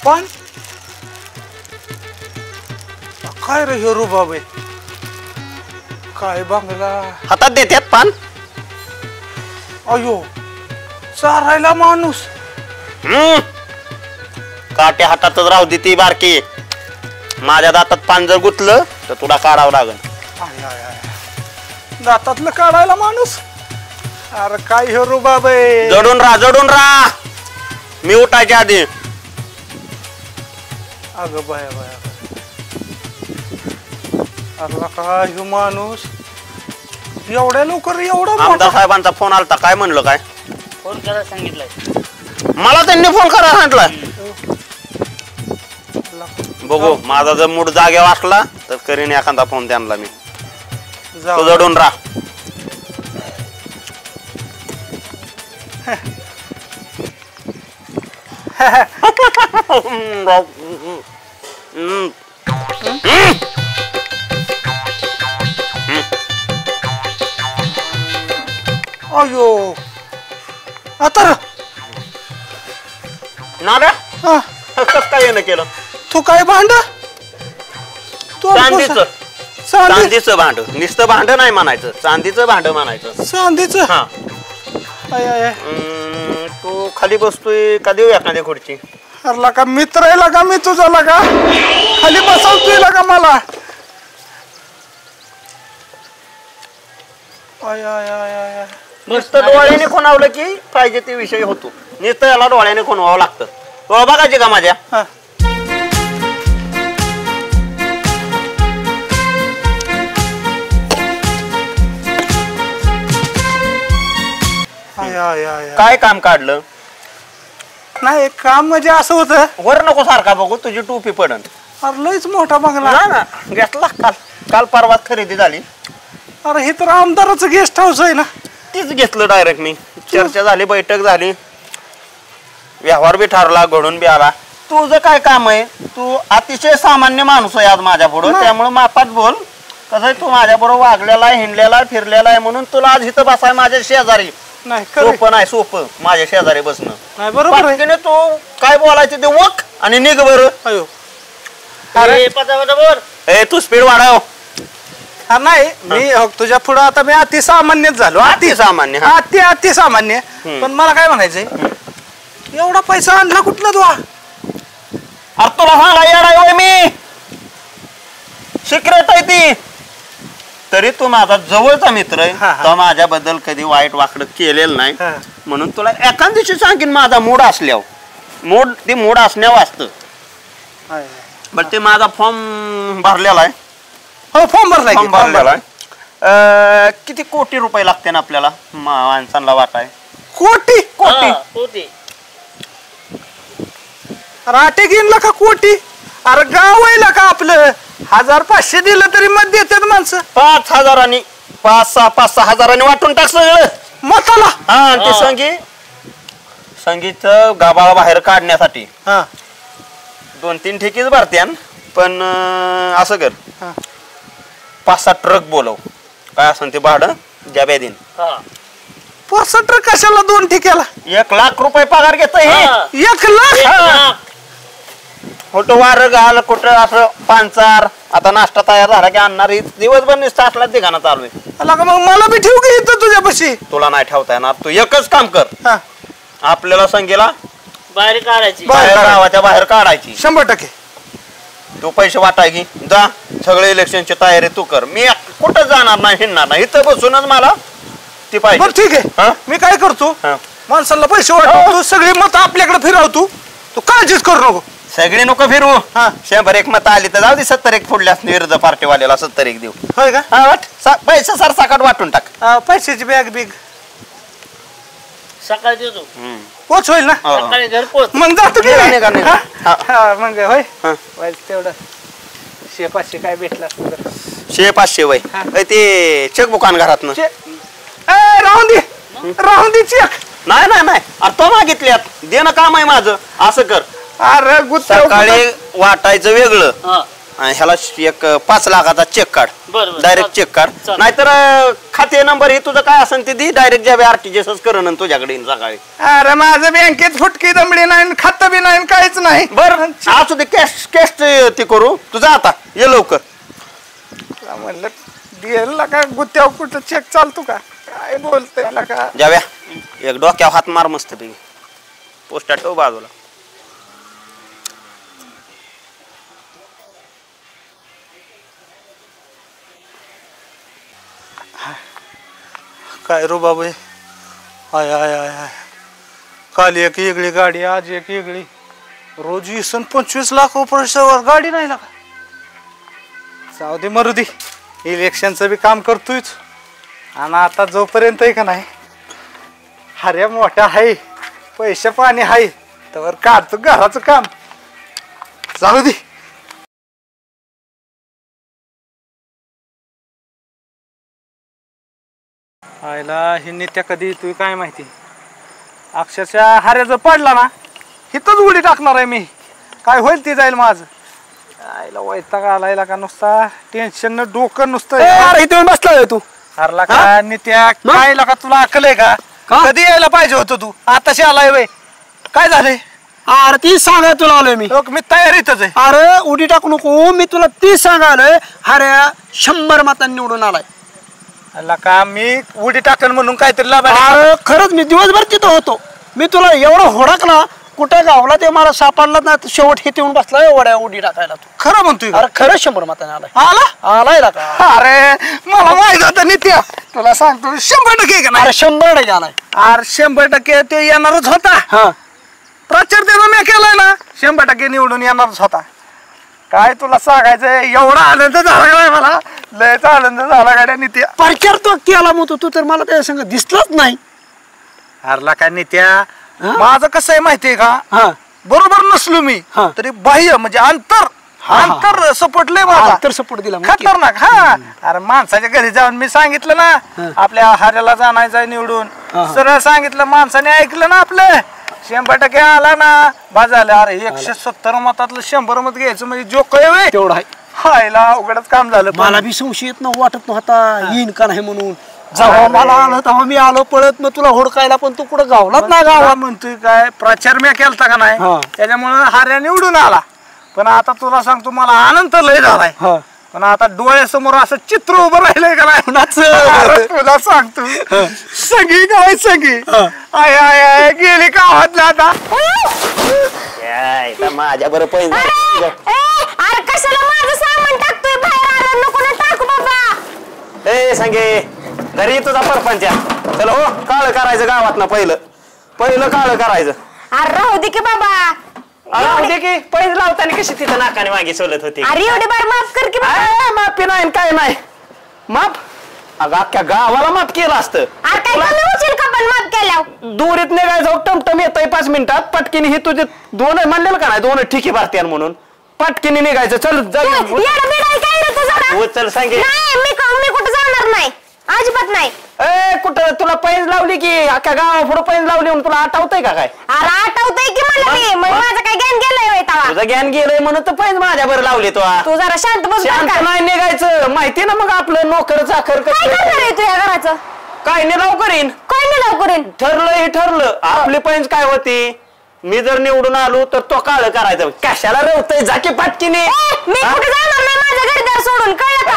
पण काय रे हे रुबाब आहे, काय बंगला हातात देतात पान. अयो चारायला माणूस. काटे हातातच राहू दे ती बारकी. माझ्या दातात पान जर गुतलं तर तुला काढावं लागल. दातातलं काढायला माणूस. अरे काय हे रुबाब आहे. जडून राहा, जडून राहा. मी उठायच्या आधी अगं बाया बाया अरे काय ह्यो माणूस एवढ्या लवकर एवढा आमदार साहेबांचा फोन आलता काय म्हणलं काय फोन करायला सांगितलंय मला त्यांनी फोन करायला सांगितलं बघू माझा जर मूड जागेवर असला तर करीन एखादा फोन त्यांना मी तो जडून राहा अयो आता ना रे कसं काय येणं केलं तू काय भांड चांदीचं चांदीचं भांड नुसतं भांड नाही म्हणायचं चांदीचं भांड म्हणायचं चांदीचं हा तू खाली बसतोय का देऊ एखादी खुर्ची अरला का मित्र आहे का मी तुझा लगा खाली बसवतोय का मला नुसतं डोळ्याने खुणावलं की पाहिजे ते विषय होतो नुसतं याला डोळ्याने खुणवावं लागतं तो बघायचे का माझ्या काय काम काढलं नाही काम म्हणजे असं होतं वर नको सारखा बघू तुझी टोपी पडन अरे लयच मोठा बंगला ना घेतला काल परवात खरेदी झाली अरे हे तर आमदाराचं गेस्ट हाऊस आहे ना तीच घेतलं डायरेक्ट मी चर्चा झाली बैठक झाली व्यवहार बी ठरला घडून बी आला तुझं काय काम आहे तू अतिशय सामान्य माणूस आहे आज माझ्या पुढे त्यामुळे मापात बोल कसं आहे तू माझ्या बरोबर वागलेला आहे हिंडलेला आहे फिरलेला आहे म्हणून तुला आज इथं बसाय माझ्या शेजारी नाही सोपं नाही सोपं माझ्या शेजारी बसणं नाही बरोबर आहे तू काय बोलायचं ते वक आणि निघ बरं अयो अरे पटापटा बोल ए तू स्पीड वाढव नाही मी तुझ्या पुढं आता मी अतिसामान्यच झालो अतिसामान्य अतिसामान्य पण मला काय म्हणायचंय एवढा पैसा आणला कुठला तू अरे तुला सांगा येणार मी सिक्रेट आहे ती तरी तू माझा जवळचा मित्र आहे तो माझ्याबद्दल कधी वाईट वाकड केलेलं नाही म्हणून तुला एखाद दिवशी सांगेन माझा मूड असल्यावर ती मूड असण्या वाचत बरं ते माझा फॉर्म भरलेला आहे हो फॉर्म भरलेला आहे किती कोटी रुपये लागते ना आपल्याला माणसांना वाटाय कोटी कोटी राटे घेऊन का कोटी अरे गाव आहे का आपलं 1500 दिलं तरी मत देतात माणसं 5,000 5-6 हजारांनी वाटून टाक सगळं मताला हा ते संगीत गाभाळा बाहेर काढण्यासाठी 2-3 ठिकीच भरत्यान पण असं कर 5-6 ट्रक बोलव काय असं ते भाडं ज्या दिन 5 ट्रक कशाला 2 ठिक्याला 1 लाख रुपये पगार घेत हे 1 लाख कुठं वार घाल कुठं असं पांचार आता नाश्ता तयार झाला की आणणार दिवसभर नुसतं असला ठिकाणा चालू आहे मग मला बी ठेवू की इथं तुझ्यापाशी तुला नाही ठेवता येणार तू एकच काम कर आपल्याला संगीला बाहेर काढायची गावाच्या बाहेर काढायची 100% तू पैसे वाटाय की जा सगळे इलेक्शनची तयारी तू कर मी कुठं जाणार नाही हिंडणार नाही इथं बसूनच मला ती पाहिजे ठीक आहे मी काय करतो माणसाला पैसे वाटतो सगळी मत आपल्याकडे फिरवतो तू काळजीच करू नको सगळे नको फिरवू 100 मत आली तर जाऊ दे 70 फोडल्या विरोध पार्टीवाल्याला 70 देऊ होय का पैसे सरसाकट वाटून टाक पैशाची बॅग बिग सकाळी देतो पोच होईल ना सकाळी घर पोच मग जातो की नाही मग होय तेवढं 100-500 काय भेटलं 100-500 वय ते चेकबुक आण घरातनं राहून दे चेक नाही तो मागितल्यात देणं काम आहे माझं असं कर अरे सकाळी वाटायचं वेगळं ह्याला 5 लाखाचा चेक काढ डायरेक्ट चेक काढ नाहीतर खाते नंबर हे तुझं काय असेल ते दे डायरेक्ट ज्या आरटीजीएस करून तुझ्याकडे येईन सकाळी अरे माझं बँकेत फुटकी दमडी नाही खातं बी नाही काहीच नाही बरं असू दे कॅश ते करू तुझा आता ये लवकर म्हणलं दिला का गुत्यावर कुठं चेक चालतो का काय बोलतोय का जाव्या एक डोक्यावर हात मार मस्त पैकी पोस्टात ठेव बाजूला काय रो बाबा आय आय आय आय काल एक वेगळी गाडी आज एक वेगळी रोज 20-25 लाख रुपयावर गाडी नाही लागा. जाऊ दे मरू दे, इलेक्शनचं बी काम करतोयच. आणि आता जोपर्यंत आहे का नाही हऱ्या मोठ्या आहे, पैसे पाणी आहे, तर काढतो घराचं काम. जाऊ दे. आयला ही नित्या कधी तू काय माहिती, अक्षरशः हाऱ्या जर पडला ना हिथंच उडी टाकणार आहे मी. काय होईल ते जाईल माझं. आयला वैताग आलायला का, नुसता टेन्शन डोकं नुसतं. अरे इथे बसला तू. हरला का नित्या, काय का तुला अकल आहे का? कधी यायला पाहिजे होतं तू, आताशी आलाय वय. काय झालंय? अरे ती सांगाय तुला आलोय मी. मी तयारीतच आहे. अरे उडी टाकू नको, मी तुला ती सांगायलोय. अरे 100 मतांनी निवडून आलाय. हरला का मी उडी टाकन म्हणून काहीतरी लाभ. अरे खरंच मी दिवसभर तिथं होतो. मी तुला एवढं होडकला, कुठे गावला ते मला सापडला ना, शेवट हे येऊन बसला एवढ्या उडी टाकायला. तू खरं म्हणतोय? अरे खरंच 100 मतांनी आलाय. आलाय का? अरे मला माहित होतं नित्या, तुला सांगतो 100% का नाही. अरे 100% आलाय. अरे 100% ते येणारच होता. प्रचार त्याचा मी केलाय ना, 100% निवडून येणारच होता. काय तुला सांगायचंय, एवढा आनंद झाला मला, लयच आनंद झाला गाड्या नित्या. प्रचार तो केला म्हणतो तू, तर मला त्या संग दिसलाच नाही. हरला का नित्या, माझं कसं आहे माहितीये का, बरोबर नसलो मी तरी बाह्य म्हणजे अंतर सपोर्ट लय माझा. अंतर सपोर्ट दिला खतरनाक. हा अरे माणसाच्या घरी जाऊन मी सांगितलं ना आपल्या हाऱ्याला जाणायचंय निवडून, सरळ सांगितलं, माणसाने ऐकलं ना आपलं, 100% आला ना बाज झालं. अरे 170 मतातलं 100 मत घ्यायचं म्हणजे जो कळ तेवढा आहे. हायला अवघडच काम झालं. मला बी संशय येत न वाटत नव्हता येईन का नाही म्हणून. जेव्हा मला आलं तेव्हा मी आलो पळत, मग तुला हुडकायला, पण तू कुठं गावलाच ना. गावा म्हणतोय काय, प्रचार मी केलता का नाही, त्याच्यामुळे हाऱ्या निवडून आला. पण आता तुला सांगतो मला आनंद लय झालाय. पण आता डोळ्यासमोर असं चित्र उभं राहिलंय का नाही, तुला सांगतो सगळी काय सगळी आय आय आय गेली गावातला. आता माझ्या बरं पैसे अरे कशाला माझं सामान टाकतोय बाहेर? आलं नको ना टाकू बाबा. ए सांगे घरी तुझा परपंच. चल हो, काळ करायचं गावात ना, पहिलं काळ करायचं. अरे राहू दे की बाबा. अरे की पैसे लावताना कशी तिथं नाकाने मागे सोलत होती. अरे एवढी बार माफ कर की बाबा. माफी नाही काय नाही माफ. अगं अख्ख्या गावाला माफ केलं असतं. अरे काय कमी होशील का पण माफ केल्यावर? दुरीत निघायचं, टमटम येतोय 5 मिनिटात, पटकीने हे तुझे 2 म्हणलेलं का नाही, 2 ठिकी भारतीय म्हणून पटकीने निघायचं. चल चल सांगे. मी कुठं जाणार नाही, अजिबात नाही. ए कुठं तुला पैज लावली की अख्ख्या गावा पुढे पैज लावली म्हणून तुला आठवतंय का काय? अरे आठवतंय की मला. मी माझं काय ज्ञान गेलंय तेव्हा. तुझं ज्ञान गेलंय म्हणून तर पैज माझ्या बरं लावली. तू जरा शांत बस. शांत नाही निघायचं, माहिती ना मग आपलं नोकर चाकर काय करणार आहे तुझ्या घराचं? काय निराव करीन. काय निराव करीन? ठरलं हे ठरलं. आपली पैज काय होती, मी जर निवडून आलो तर तो काळ करायचं. कशाला रवतय जाकी पाटकीने. मी कुठे जाणार नाही माझ्या घरदार सोडून, कळलं का?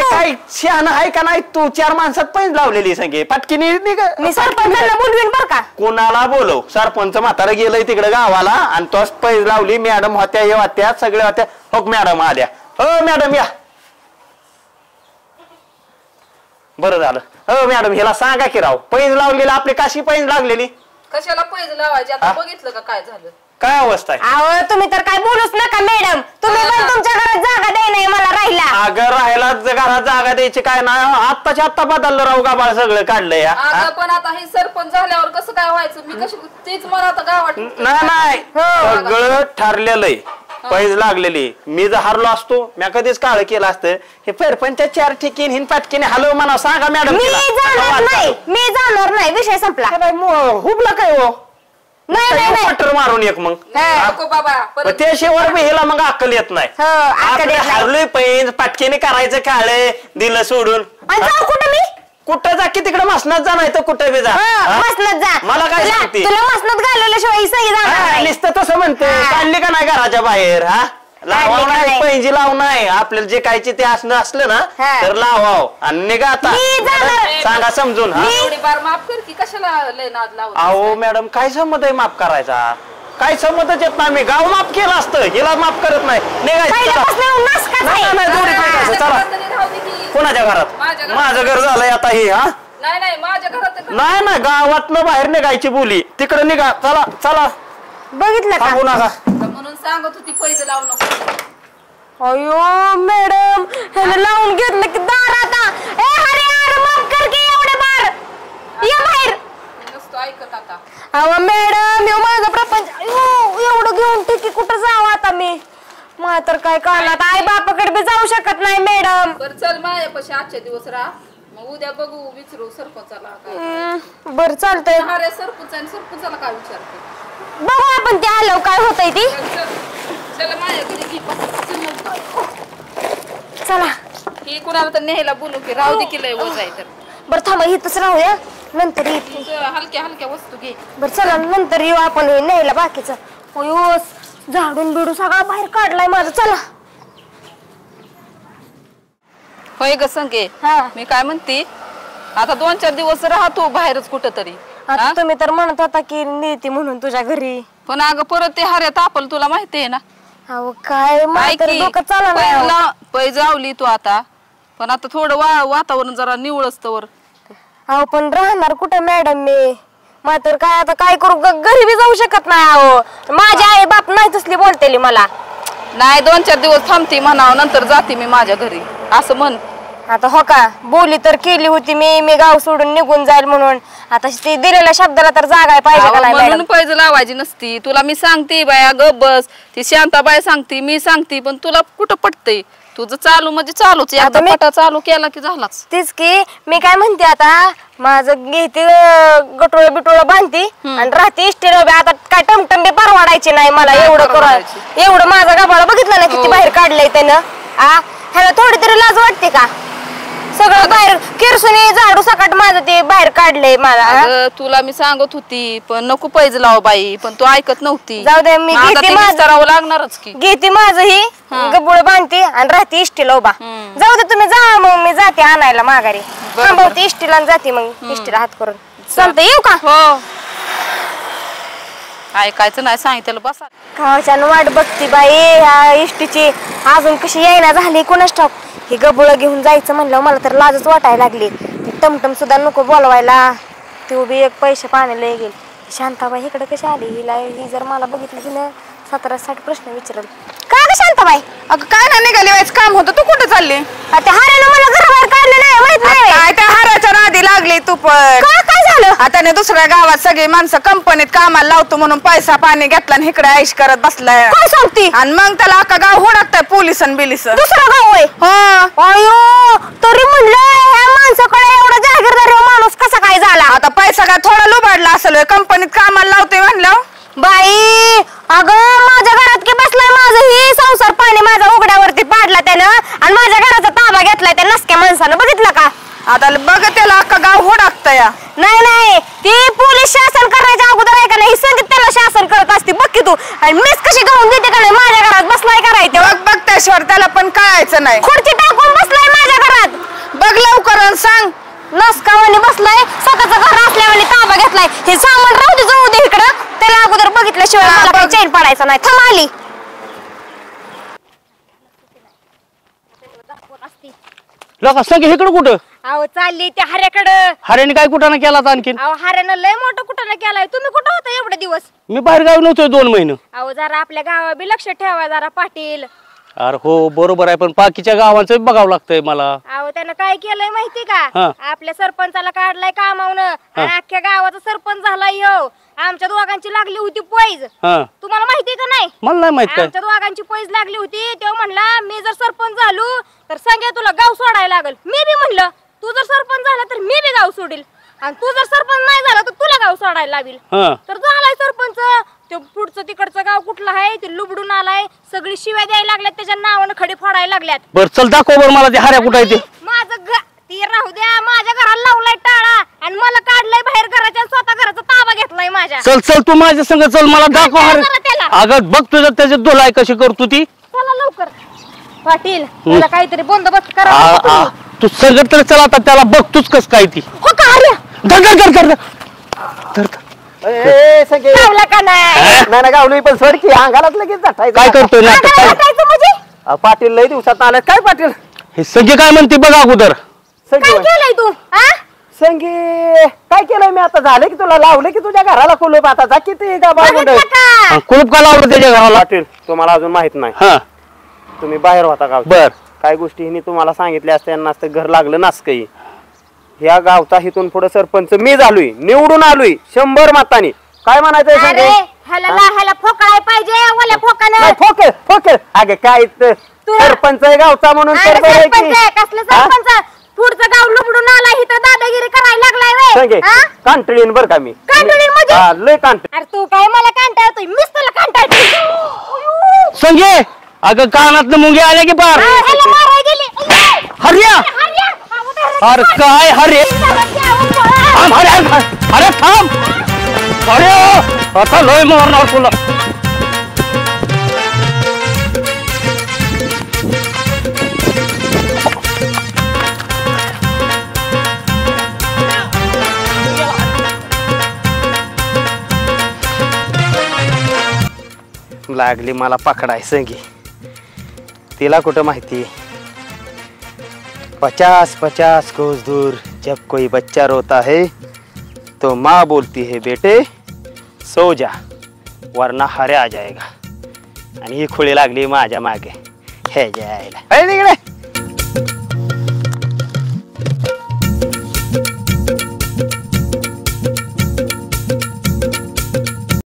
काय शहाणा आहे का नाही तू? 4 माणसात पैज लावलेली संगे पाटकीने. मी सरपंचाला बोलवीन बर का. कोणाला बोलव, सरपंच म्हातारा गेलंय तिकडे गावाला आणि तोच पैज लावली. मॅडम होत्या, हे होत्या, सगळ्या होत्या. हो मॅडम आल्या. हो मॅडम या. बरं झालं. हो मॅडम ह्याला सांगा की राव, पैज लावलेली आपली काशी पैज लागलेली. कशाला पैसे लावायचे? आता बघितलं का काय झालं, काय अवस्था आहे? अहो तुम्ही तर काय बोलूच नका मॅडम. तुम्ही पण तुमच्या घरात जागा द्याय नाही मला राहिला. अगं राहायला घरात जागा द्यायची काय नाही, आत्ताच्या आत्ता बदललं राव, गाबाळ सगळं काढलंय. पण आता हे सरपंच झाल्यावर कसं काय व्हायचं? मी कशी तेच मला आता गावात नाही सगळं ठरलेलं आहे. पैज लागलेली. मी जर हरलो असतो मी कधीच काळ केलं असतं. हे सरपंच 4 ठिकीन हिन पाटकीने हलव म्हणा. सांगा मॅडम. मी जाणार नाही, विषय संपला. हुबला काय हो? नाही पटर मारून एक मग बाबा त्याशिवाय मी हिला मग अक्कल येत नाही. हरलोय पैज पाटकीने करायचं काळ दिलं सोडून. कुठं जा की तिकडे मसनात जा, नाही तर कुठे बी जा. मसनात जा. मला काय सांगते? तुला मसनात घालवल्याशिवाय सही जाणार नुसतं तसं म्हणते. काढली का नाही घराच्या बाहेर? लावाव नाही, पैंजी लाव नाही. आपल्याला जे कायचे ते असलं ना तर लावाव आणि निघा आता. सांगा समजून. माफ कर की कशाला लय नाद लावत? अहो मॅडम काय संमत आहे माफ करायचा? काय संमतच येत नाही. मी गाव माफ केलं असतं, हिला माफ करत नाही. निघायचं. चला कोणाच्या घरात? माझं घर झालंय आता हे. नाही माझ्या घरात नाही गावातनं बाहेर निघायची बोली. तिकडे निघा. चला चला बघितलं का सांगू नका म्हणून सांगत होती पैसे लावू नको. अयो मॅडम ह्याने लावून घेतलं की दारात ए अरे यार माफ कर की एवढे बार ये बाहेर नसतो ऐकत आता. अहो मॅडम हे माझा प्रपंच अयो एवढं घेऊन ठिकी कुठं जावं आता मी मला तर काय कळलं आई बापाकडे बी जाऊ शकत नाही मॅडम. बरं चल माझ्यापाशी आजच्या दिवस राहा मग उद्या बघू विचारू सरपंचाला काय. बरं चालतंय अरे सरपंच आणि सरपंचाला काय विचारते बघू आपण ते आलं काय होतंय ती. चल माझ्या घरी घे चला ही कुणाला तर न्यायला बोलू की राहू दे की लय वज आहे तर. बरं थांबा इथंच राहूया नंतर येते. हलक्या हलक्या वस्तू घे. बरं चला नंतर येऊ आपण हे न्यायला बाकीचं. अयो झाडून बिडून सगळा बाहेर काढलाय माझं. चला होय ग संगे मी काय म्हणते आता 2-4 दिवस राहतो बाहेरच कुठं तरी. आता तुम्ही तर म्हणत होता की नेते म्हणून तुझ्या घरी पण अगं परत ते हऱ्यात आपल तुला माहितीये ना. अहो काय डोकं चाललं नाही. पै जावली तू आता पण आता थोडं वातावरण जरा निवळच तर. अहो पण राहणार कुठे मॅडम मी मात्र काय आता काय करू घरी बी जाऊ शकत नाही. अहो माझी आई बाप नाही तसली बोलतेली मला. नाही 2-4 दिवस थांबते म्हणावं नंतर जाते मी माझ्या घरी असं म्हण. आता हो का बोली तर केली होती मी गाव सोडून निघून जाईल म्हणून. आता ती दिलेल्या शब्दाला तर जागाय पाहिजे का नाही म्हणून पैसे लावायची नसती. तुला मी सांगते बाया ग बस ती शांताबाई सांगते मी सांगते पण तुला कुठं पटतंय. तुझं चालू म्हणजे चालूच एकदा पटा चालू केला की झालाच. तेच की मी काय म्हणते आता माझं घेते गटोळ बिटोळ बांधते आणि राहते इष्टीला आता काय टमटम बी परवाडायची नाही मला. एवढं माझं गाभाळा बघितलं ना किती बाहेर काढलंय त्यानं. ह्याला थोडी तरी लाज वाटते का. सगळं बाहेर किरसुनी झाडू सकाट माझं ते बाहेर काढलंय मला. तुला मी सांगत होती पण नको पैसे लाव बाई पण तू ऐकत नव्हती. जाऊ दे मी घेते करावं लागणारच की. घेते माझं ही गबुळ बांधते आणि राहते इष्टीला उभा. जाऊ दे तुम्ही जा मग मी जाते आणायला माघारी. थांबवते इष्टीला जाते मग इष्टीला हात करून. चालतं येऊ का. हो ऐकायचं नाही सांगितलं बसा. खावाच्या वाट बघती बाई ह्या इष्टीची अजून कशी येईना झाली कोणाच ठाऊक. हे गबुळ घेऊन जायचं म्हणलं मला तर लाजच वाटायला लागली. टमटम सुद्धा नको बोलवायला. ती उभी एक पैसे पाण्याला गेली. शांताबाई इकडे कशी आली हिला ही जर मला बघितलं तिनं 17-60 प्रश्न विचारले. काय ग शांताबाई. अगं काय ना निघाली व्हायचं काम होतं तू कुठं चालली. आता हारानं मला घराबाहेर काढलं नाही माहित नाही. काय त्या हाराच्या नादी लागली तू पण. काय झालं आता दुसऱ्या गावात सगळी माणसं कंपनीत कामाला लावतो म्हणून पैसा पाणी घेतला आणि इकडे ऐश करत बसलाय. काय सांगती. आणि मग त्याला अख्खा गाव हुडकताय पोलिस आणि बिलिस. दुसरं गाव आहे. अयो तरी म्हणलं ह्या माणसाकडे एवढा जागीरदार माणूस कसा काय झाला. आता पैसा काय थोडा लुबाडला असेल कंपनीत कामाला लावतोय म्हणलं. बाई अगं माझ्या घरात की बसलाय माझं ही संसार पाणी माझा उघड्यावरती पाडला त्यानं आणि माझ्या घराचा ताबा घेतलाय त्या नसक्या माणसानं. बघितलं का. आता बघ त्याला अख्खा गाव हुडकतय. नाही ती पोलीस शासन करायच्या अगोदर आहे का नाही संगीत त्याला शासन करत असते. बघ की तू आणि मीच कशी गाऊन देते का नाही माझ्या घरात बसलाय करायचं. बघ त्याशिवाय त्याला पण कळायचं नाही. खुर्ची टाकून बसलाय माझ्या घरात. बघ लवकर सांग. नसकावाने बसलाय स्वतःचं घर असल्यावाने ताबा घेतलाय. हे सामान राहू दे जाऊ दे इकडं. त्याला अगोदर बघितल्याशिवाय मला काही चैन पडायचं नाही. थांब आली. लोक सगळे इकडं कुठं. अहो चालली त्या हऱ्याकडं. हऱ्याने काय कुठं केला आणखीन. अहो हऱ्यानं लय मोठं कुठं केलाय. तुम्ही कुठं होता एवढे दिवस. मी बाहेर गावी नव्हतोय 2 महिने. अहो जरा आपल्या गावा बी लक्ष ठेवा जरा पाटील. अरे हो बरोबर आहे पण बाकीच्या गावांचं बघावं लागतंय मला. अहो त्यानं काय केलंय माहिती का. आपल्या सरपंचाला काढलाय कामावून आणि अख्ख्या गावाचा सरपंच झालाय ह्यो. आमच्या दोघांची लागली होती पैज. तुम्हाला माहिती का नाही. मला नाही माहित. आमच्या दोघांची पैज लागली होती. तेव्हा म्हणला मी जर सरपंच झालो तर सांगा तुला गाव सोडायला लागल. मी बी म्हणलं तू जर सरपंच झाला तर मी बी गाव सोडील आणि तू जर सरपंच नाही झाला तर तुला गाव सोडायला लावील. तर झालाय सरपंच. ते पुढचं तिकडचं गाव कुठलं आहे ते लुबडून आलाय. सगळी शिव्या द्यायला लागल्यात त्याच्या नावानं खडे फोडायला लागल्यात. बर चल दाखव बर मला ते हऱ्या कुठं आहे ते. माझं ती राहू द्या. माझ्या घराला लावलाय टाळा आणि मला काढलाय बाहेर घराच्या स्वतः घराचा ताबा घेतलाय माझ्या. चल चल तू माझ्या संग चल मला दाखव हऱ्या. अगं बघ तुझं त्याच्यात धुलाई कशी करतो ती. चला लवकर पाटील मला काहीतरी बंदोबस्त करा. तू संगत तर चला आता त्याला बघतोच कस काय ती. हो का हऱ्या. धर धर धर धर धर. लावला का नाही. गावली पण सर की अंगालाच लगेच जाठायचं. काय करतोय म्हणजे पाटील लय दिवसात आलाय. काय पाटील हे सगळे काय म्हणते बघा अगोदर. काय केलंय तू. संगी संगे काय केलंय मी आता? झालं की तुला लावलं की तुझ्या घराला कुलूप, आता जा किती कुलूप का लावलं त्याच्या घराला? पाटील तुम्हाला अजून माहित नाही, हा तुम्ही बाहेर होता गाव. बर काय गोष्टी हिने तुम्हाला सांगितल्या असत्या नसतं घर लागलं नस काही. ह्या गावचा हिथून पुढे सरपंच मी झालोय, निवडून आलोय 100 मतांनी. काय म्हणायचंय अरे संजय? ह्याला फोकाळाय पाहिजे ओल्या फोकानं. फोकेल फोकेल अगे काय सरपंच आहे गावचा म्हणून तर अरे बरं आहे सरपंच आहे, की. कसलं सरपंच? पुढचं गाव लुबडून आला इथं दादागिरी करायला लागलाय व्हय. संगे हा? कांटळीन बर का मी. कांटळीन म्हणजे? हा, लय कांटळी. अरे तू काय मला कांटाळतोय? मीच तुला कांटाळतोय. संगे अगं कानात मुंगे आले की पार. ह्याला मारायला गेली. हर्या अरे काय हरे थांब अरे अरे थांब अरे आता लय मारणार तुला. लागली मला पकडाय संगी. तिला कुठं माहिती 50-50 कोस दूर जब कोई बच्चा रोता है तो माँ बोलती है बेटे सो जा वरना हरे आ जाएगा. आणि ही खुळी लागली माझ्या मागे. हे जायला तिकडे